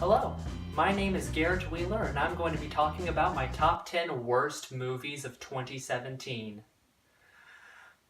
Hello, my name is Garrett Wheeler and I'm going to be talking about my top 10 worst movies of 2017.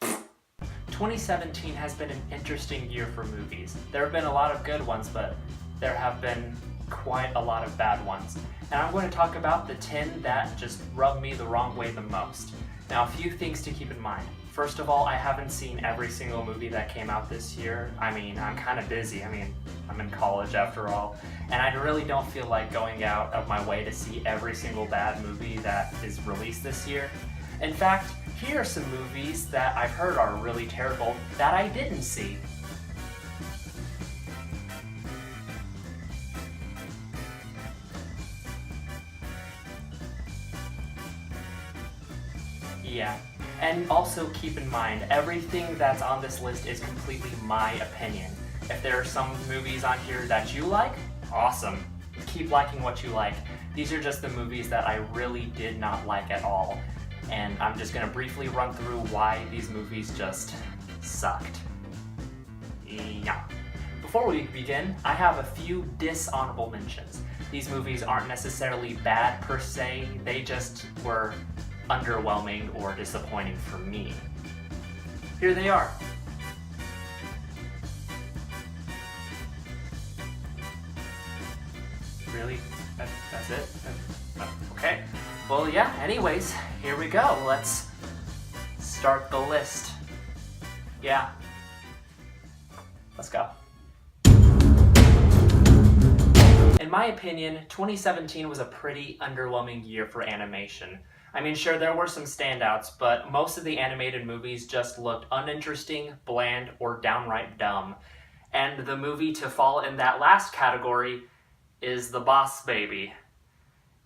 2017 has been an interesting year for movies. There have been a lot of good ones, but there have been quite a lot of bad ones. And I'm going to talk about the 10 that just rub me the wrong way the most. Now, a few things to keep in mind. First of all, I haven't seen every single movie that came out this year. I'm kind of busy. I'm in college after all. And I really don't feel like going out of my way to see every single bad movie that is released this year. In fact, here are some movies that I've heard are really terrible that I didn't see. Yeah. And also keep in mind, everything that's on this list is completely my opinion. If there are some movies on here that you like, awesome. Keep liking what you like. These are just the movies that I really did not like at all. And I'm just gonna briefly run through why these movies just sucked. Yeah. Before we begin, I have a few dishonorable mentions. These movies aren't necessarily bad per se, they just were underwhelming or disappointing for me. Here they are. Really? That's it? Okay. Well, yeah, anyways, here we go. Let's start the list. Yeah. Let's go. In my opinion, 2017 was a pretty underwhelming year for animation. Sure, there were some standouts, but most of the animated movies just looked uninteresting, bland, or downright dumb. And the movie to fall in that last category is The Boss Baby.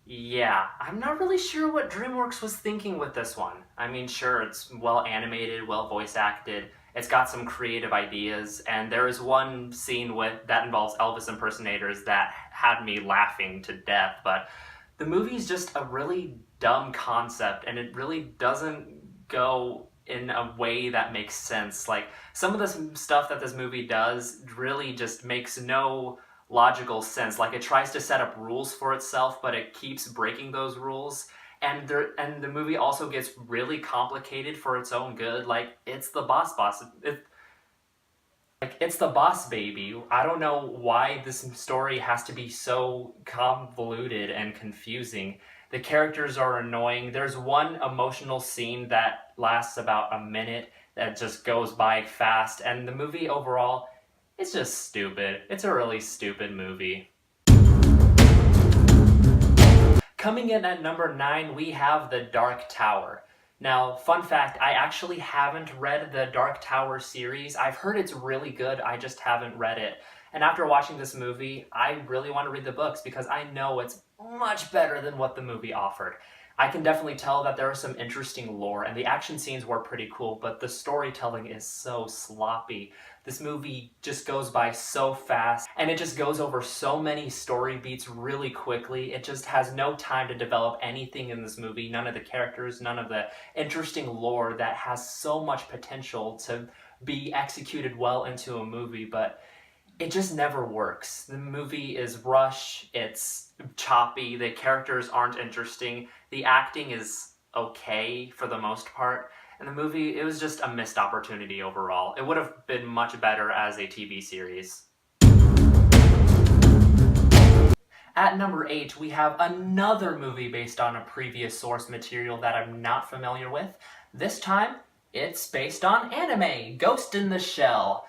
Yeah, I'm not really sure what DreamWorks was thinking with this one. Sure, it's well animated, well voice acted, it's got some creative ideas, and there is one scene that involves Elvis impersonators that had me laughing to death, but the movie's just a really dumb concept, and it really doesn't go in a way that makes sense. Like, some of the stuff that this movie does really just makes no logical sense. Like, it tries to set up rules for itself, but it keeps breaking those rules. And the movie also gets really complicated for its own good. Like, it's the boss. It's the Boss Baby. I don't know why this story has to be so convoluted and confusing. The characters are annoying. There's one emotional scene that lasts about a minute that just goes by fast, and the movie overall, it's just stupid. It's a really stupid movie. Coming in at number 9, we have The Dark Tower. Now, fun fact, I actually haven't read the Dark Tower series. I've heard it's really good, I just haven't read it. And after watching this movie, I really want to read the books because I know it's much better than what the movie offered. I can definitely tell that there was some interesting lore, and the action scenes were pretty cool, but the storytelling is so sloppy. This movie just goes by so fast, and it just goes over so many story beats really quickly. It just has no time to develop anything in this movie, none of the characters, none of the interesting lore that has so much potential to be executed well into a movie, but it just never works. The movie is rushed, it's choppy, the characters aren't interesting, the acting is okay for the most part, and the movie, it was just a missed opportunity overall. It would have been much better as a TV series. At number 8, we have another movie based on a previous source material that I'm not familiar with. This time, it's based on anime, Ghost in the Shell.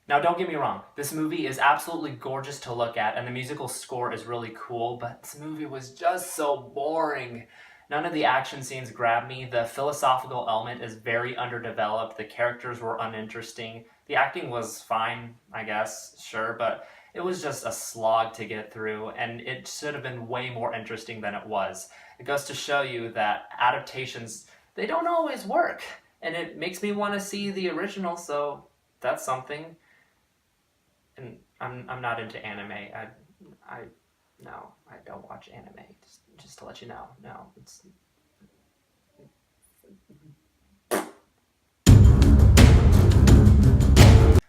Now, don't get me wrong, this movie is absolutely gorgeous to look at, and the musical score is really cool, but this movie was just so boring. None of the action scenes grabbed me, the philosophical element is very underdeveloped, the characters were uninteresting, the acting was fine, I guess, sure, but it was just a slog to get through, and it should have been way more interesting than it was. It goes to show you that adaptations, they don't always work, and it makes me want to see the original, so that's something. And I'm not into anime. I don't watch anime. Just to let you know. No, it's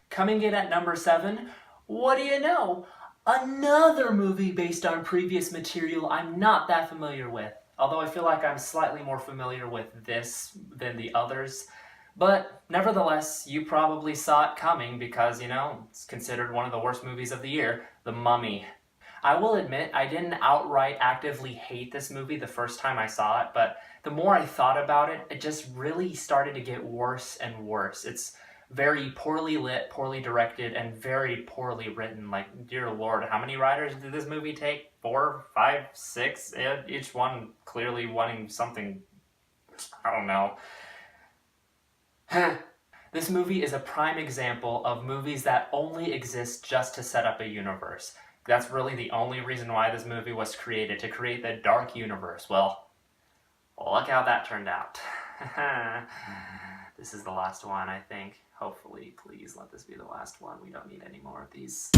coming in at number 7. What do you know? Another movie based on previous material I'm not that familiar with. Although I feel like I'm slightly more familiar with this than the others. But nevertheless, you probably saw it coming because, it's considered one of the worst movies of the year, The Mummy. I will admit, I didn't outright actively hate this movie the first time I saw it, but the more I thought about it, it just really started to get worse and worse. It's very poorly lit, poorly directed, and very poorly written. Like, dear Lord, how many writers did this movie take? 4, 5, 6? Each one clearly wanting something, I don't know. This movie is a prime example of movies that only exist just to set up a universe. That's really the only reason why this movie was created, to create the dark universe. Well, look how that turned out. This is the last one, I think. Hopefully, please let this be the last one. We don't need any more of these.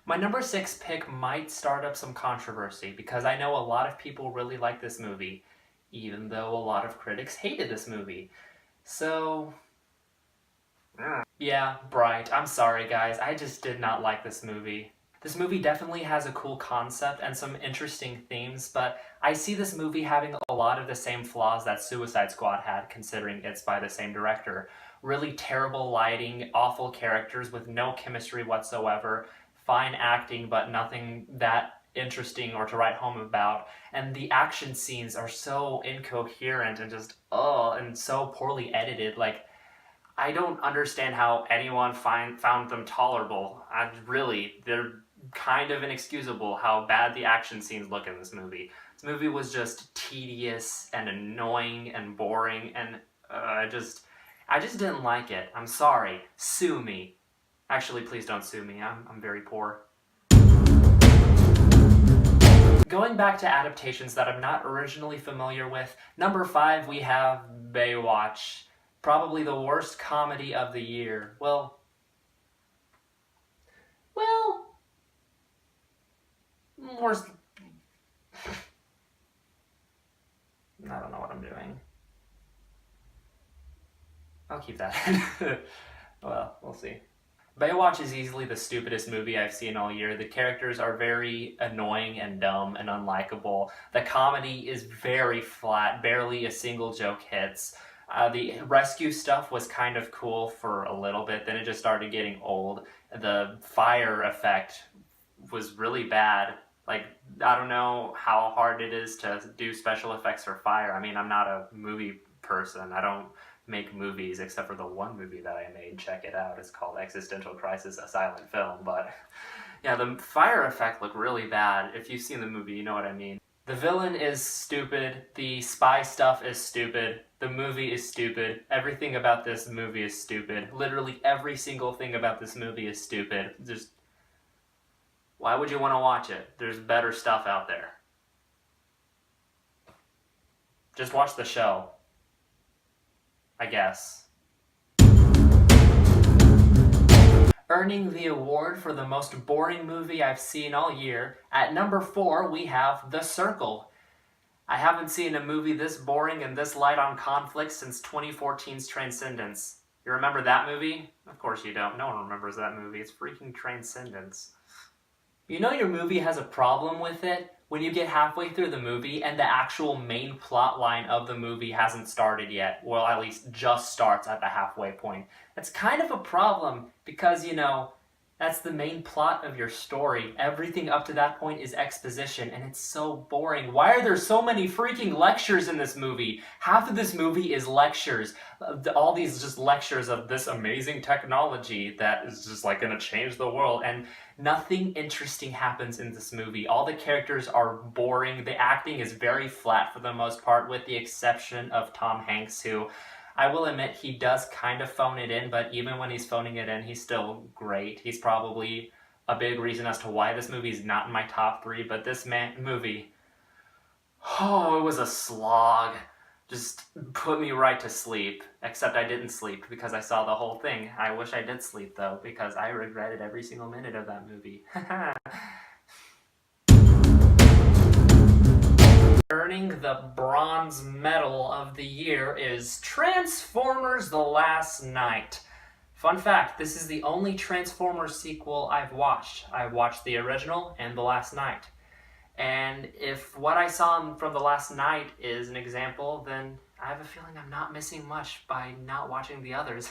My number 6 pick might start up some controversy because I know a lot of people really like this movie, even though a lot of critics hated this movie. So, yeah, Bright. I'm sorry, guys. I just did not like this movie. This movie definitely has a cool concept and some interesting themes, but I see this movie having a lot of the same flaws that Suicide Squad had, considering it's by the same director. Really terrible lighting, awful characters with no chemistry whatsoever, fine acting, but nothing that interesting or to write home about, and the action scenes are so incoherent and just, and so poorly edited. Like, I don't understand how anyone found them tolerable. They're kind of inexcusable how bad the action scenes look in this movie. This movie was just tedious and annoying and boring, and I just didn't like it. I'm sorry. Sue me. Actually, please don't sue me. I'm very poor. Going back to adaptations that I'm not originally familiar with, number 5 we have Baywatch. Probably the worst comedy of the year. Well, worst... I don't know what I'm doing. I'll keep that. Well, we'll see. Baywatch is easily the stupidest movie I've seen all year. The characters are very annoying and dumb and unlikable. The comedy is very flat, barely a single joke hits. The rescue stuff was kind of cool for a little bit, then it just started getting old. The fire effect was really bad. Like, I don't know how hard it is to do special effects for fire. I mean, I'm not a movie person. I don't make movies except for the one movie that I made. Check it out. It's called Existential Crisis, a silent film. But yeah, the fire effect looked really bad. If you've seen the movie, you know what I mean. The villain is stupid. The spy stuff is stupid. The movie is stupid. Everything about this movie is stupid. Literally every single thing about this movie is stupid. Just, why would you want to watch it? There's better stuff out there. Just watch the show, I guess. Earning the award for the most boring movie I've seen all year, at number 4 we have The Circle. I haven't seen a movie this boring and this light on conflict since 2014's Transcendence. You remember that movie? Of course you don't. No one remembers that movie. It's freaking Transcendence. You know your movie has a problem with it when you get halfway through the movie and the actual main plot line of the movie hasn't started yet. Well, at least just starts at the halfway point. That's kind of a problem because, that's the main plot of your story. Everything up to that point is exposition, and it's so boring. Why are there so many freaking lectures in this movie? Half of this movie is lectures. All these just lectures of this amazing technology that is just like gonna change the world, and nothing interesting happens in this movie. All the characters are boring. The acting is very flat for the most part, with the exception of Tom Hanks, who, I will admit, he does kind of phone it in, but even when he's phoning it in, he's still great. He's probably a big reason as to why this movie is not in my top 3, but this movie, it was a slog. Just put me right to sleep, except I didn't sleep because I saw the whole thing. I wish I did sleep, though, because I regretted every single minute of that movie. Earning the bronze medal of the year is Transformers: The Last Knight. Fun fact, this is the only Transformers sequel I've watched. I watched the original and The Last Knight. And if what I saw from The Last Knight is an example, then I have a feeling I'm not missing much by not watching the others.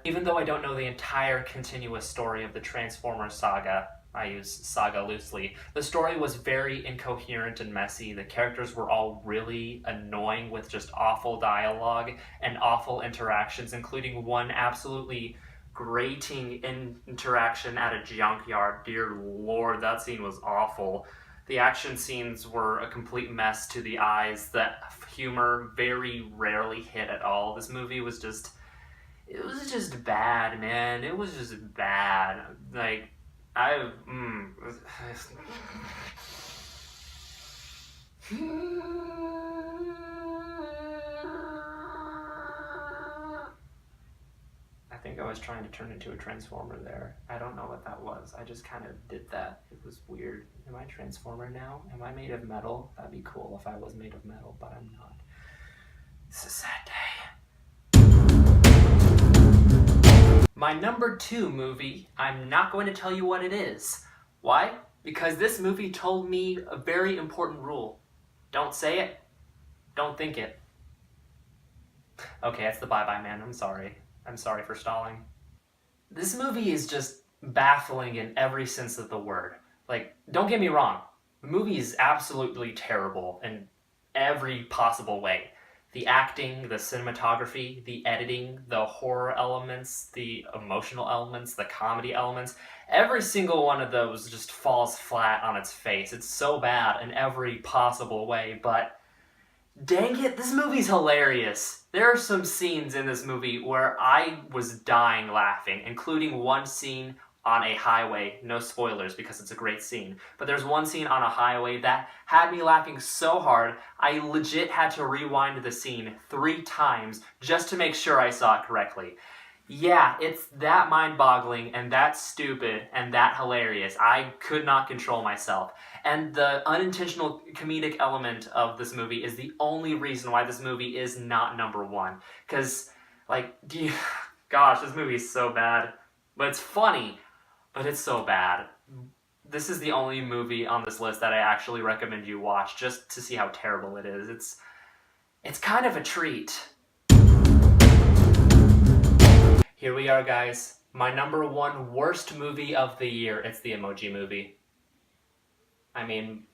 Even though I don't know the entire continuous story of the Transformers saga, I use saga loosely, the story was very incoherent and messy. The characters were all really annoying with just awful dialogue and awful interactions, including one absolutely grating interaction at a junkyard. Dear Lord, that scene was awful. The action scenes were a complete mess to the eyes. The humor very rarely hit at all. This movie was just... it was just bad, man. It was just bad. Like, I think I was trying to turn into a Transformer there. I don't know what that was. I just kind of did that. It was weird. Am I a Transformer now? Am I made of metal? That'd be cool if I was made of metal, but I'm not. It's a sad day. My number 2 movie, I'm not going to tell you what it is. Why? Because this movie told me a very important rule. Don't say it. Don't think it. Okay, that's the bye-bye, man. I'm sorry. I'm sorry for stalling. This movie is just baffling in every sense of the word. Like, don't get me wrong. The movie is absolutely terrible in every possible way. The acting, the cinematography, the editing, the horror elements, the emotional elements, the comedy elements, every single one of those just falls flat on its face. It's so bad in every possible way, but dang it, this movie's hilarious. There are some scenes in this movie where I was dying laughing, including one scene on a highway. No spoilers because it's a great scene. But there's one scene on a highway that had me laughing so hard, I legit had to rewind the scene 3 times just to make sure I saw it correctly. Yeah, it's that mind-boggling and that stupid and that hilarious. I could not control myself. And the unintentional comedic element of this movie is the only reason why this movie is not number 1. Because, like, gosh, this movie is so bad. But it's funny, but it's so bad. This is the only movie on this list that I actually recommend you watch just to see how terrible it is. It's kind of a treat. Here we are, guys. My number 1 worst movie of the year. It's the Emoji Movie. I mean,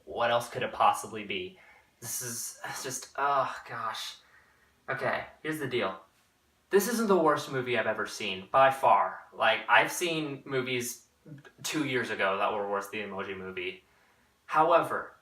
what else could it possibly be? This is just, oh gosh. Okay, here's the deal. This isn't the worst movie I've ever seen, by far. Like, I've seen movies 2 years ago that were worse than the Emoji Movie. However,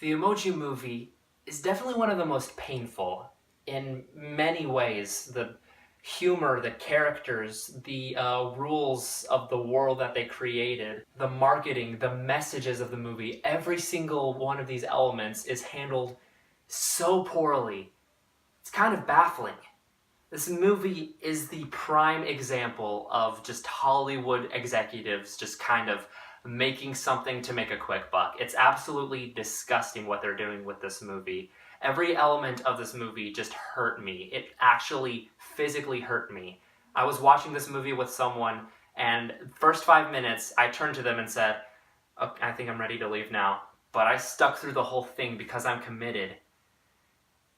the Emoji Movie is definitely one of the most painful in many ways. The humor, the characters, the rules of the world that they created, the marketing, the messages of the movie, every single one of these elements is handled so poorly. It's kind of baffling. This movie is the prime example of just Hollywood executives just kind of making something to make a quick buck. It's absolutely disgusting what they're doing with this movie. Every element of this movie just hurt me. It actually physically hurt me. I was watching this movie with someone, and first 5 minutes, I turned to them and said, okay, I think I'm ready to leave now. But I stuck through the whole thing because I'm committed.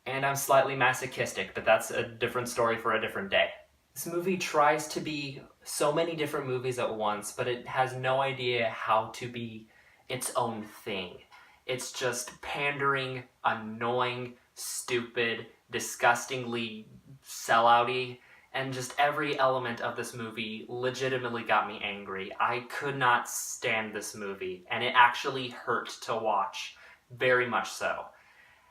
And I'm slightly masochistic, but that's a different story for a different day. This movie tries to be so many different movies at once, but it has no idea how to be its own thing. It's just pandering, annoying, stupid, disgustingly sellout-y, and just every element of this movie legitimately got me angry. I could not stand this movie, and it actually hurt to watch, very much so.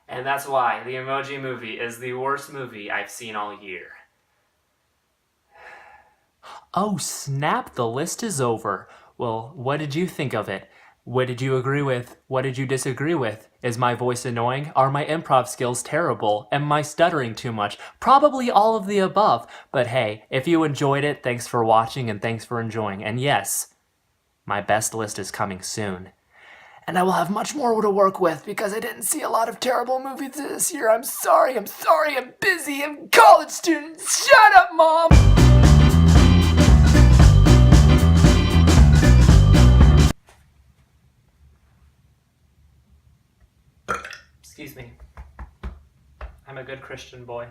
And that's why the Emoji Movie is the worst movie I've seen all year. Oh snap, the list is over. Well, what did you think of it? What did you agree with? What did you disagree with? Is my voice annoying? Are my improv skills terrible? Am I stuttering too much? Probably all of the above. But hey, if you enjoyed it, thanks for watching and thanks for enjoying. And yes, my best list is coming soon. And I will have much more to work with because I didn't see a lot of terrible movies this year. I'm sorry, I'm busy, I'm a college student. Shut up, Mom! Excuse me. I'm a good Christian boy.